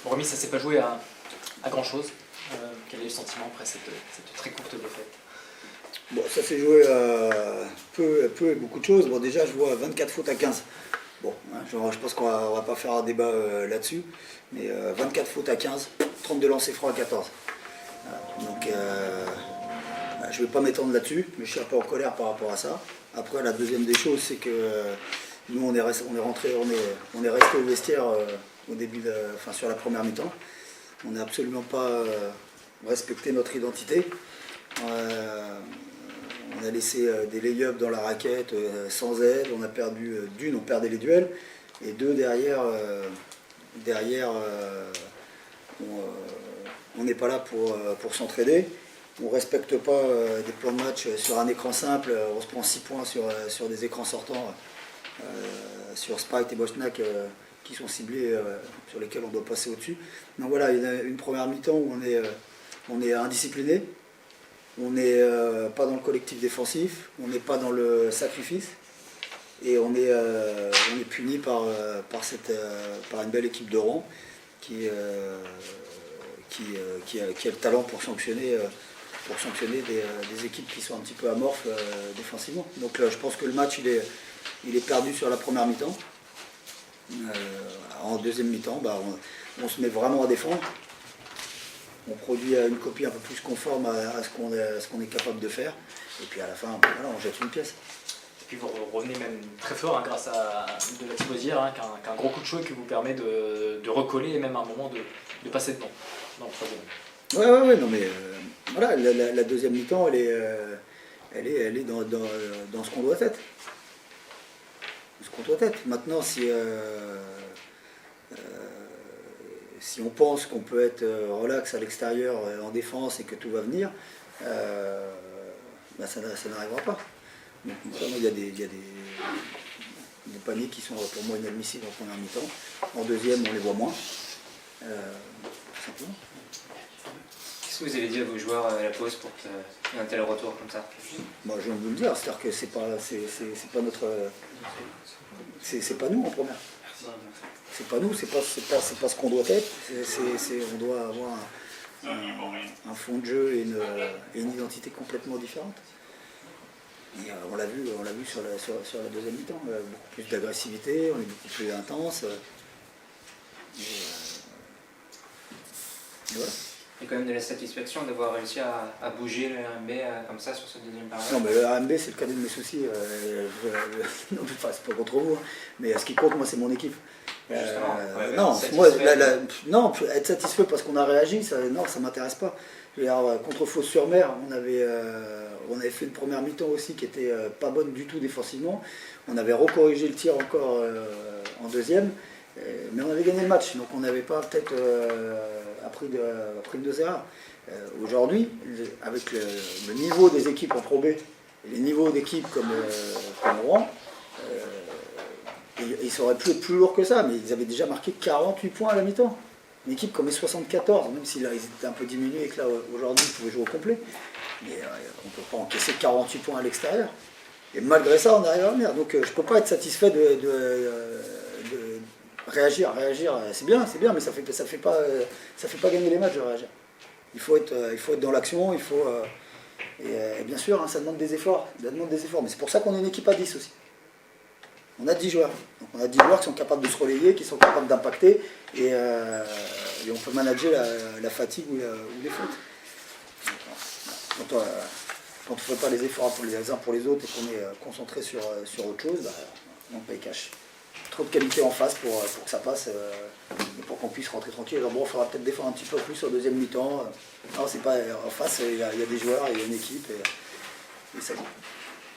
Bon, Rémi, ça s'est pas joué à grand chose. Quel est le sentiment après cette très courte défaite? Bon, ça s'est joué peu et beaucoup de choses. Bon, déjà, je vois 24 fautes à 15. Bon, hein, je pense qu'on va pas faire un débat là-dessus. Mais 24 fautes à 15, 32 lancers francs à 14. Donc, je ne vais pas m'étendre là-dessus, mais je suis un peu en colère par rapport à ça. Après, la deuxième des choses, c'est que nous, on est resté au vestiaire au début, sur la première mi-temps. On n'a absolument pas respecté notre identité. On a laissé des lay-ups dans la raquette sans aide. On a perdu on perdait les duels. Et deux, derrière, on n'est pas là pour s'entraider. On ne respecte pas des plans de match sur un écran simple. On se prend 6 points sur des écrans sortants, sur Sprite et Bosnac qui sont ciblés, sur lesquels on doit passer au-dessus. Donc voilà, il y a une première mi-temps où on est indiscipliné. On n'est pas dans le collectif défensif, on n'est pas dans le sacrifice. Et on est puni par une belle équipe de Rouen qui a le talent pour sanctionner des équipes qui sont un petit peu amorphes défensivement. Donc je pense que le match il est perdu sur la première mi-temps. En deuxième mi-temps, on se met vraiment à défendre. On produit une copie un peu plus conforme à ce qu'on est capable de faire. Et puis à la fin, voilà, on jette une pièce. Et puis vous revenez même très fort grâce à de la Thibaudière, qu'un gros coup de chaud qui vous permet de recoller et même à un moment de passer devant dans le troisième. Ouais, non mais voilà, la deuxième mi-temps, elle est dans ce qu'on doit être. Ce qu'on doit être. Maintenant, si on pense qu'on peut être relax à l'extérieur en défense et que tout va venir, ça n'arrivera pas. Donc, il y a des paniers qui sont pour moi inadmissibles en première mi-temps. En deuxième, on les voit moins. Tout simplement. Qu'est-ce que vous avez dit à vos joueurs à la pause pour qu'il y ait un tel retour comme ça? Moi, je viens de vous le dire, c'est-à-dire que c'est pas notre. C'est pas nous en première. C'est pas nous, c'est pas ce qu'on doit être. On doit avoir un fond de jeu et une identité complètement différente. Et on l'a vu sur la deuxième mi-temps. Beaucoup plus d'agressivité, on est beaucoup plus intense. Et voilà. Il y a quand même de la satisfaction d'avoir réussi à bouger le RMB comme ça sur cette deuxième période. Non, mais le RMB, c'est le cadet de mes soucis. C'est pas contre vous, hein. Mais ce qui compte, moi, c'est mon équipe. Non, être satisfait parce qu'on a réagi, ça m'intéresse pas. Contre Fos-sur-Mer, on avait fait une première mi-temps aussi qui était pas bonne du tout défensivement. On avait recorrigé le tir encore en deuxième, mais on avait gagné le match, donc on n'avait pas peut-être appris de nos erreurs. Aujourd'hui, avec le niveau des équipes en Pro B, et les niveaux d'équipes comme Rouen, ils auraient pu être plus lourds que ça, mais ils avaient déjà marqué 48 points à la mi-temps. Une équipe comme les 74, même si là ils étaient un peu diminués et que là aujourd'hui ils pouvaient jouer au complet. Mais on ne peut pas encaisser 48 points à l'extérieur. Et malgré ça, on arrive à revenir. Donc je ne peux pas être satisfait de réagir. Réagir, c'est bien, mais ça fait pas gagner les matchs de réagir. Il faut être dans l'action, et bien sûr, hein, ça demande des efforts. Mais c'est pour ça qu'on est une équipe à 10 aussi. On a 10 joueurs. Donc on a 10 joueurs qui sont capables de se relayer, qui sont capables d'impacter, et on peut manager la fatigue ou les fautes. Quand on ne fait pas les efforts les uns pour les autres et qu'on est concentré sur autre chose, on paye cash. Trop de qualité en face pour que ça passe et pour qu'on puisse rentrer tranquille. Alors bon, il faudra peut-être défendre un petit peu plus en deuxième mi-temps. Non, c'est pas, en face, il y a des joueurs, il y a une équipe et ça joue.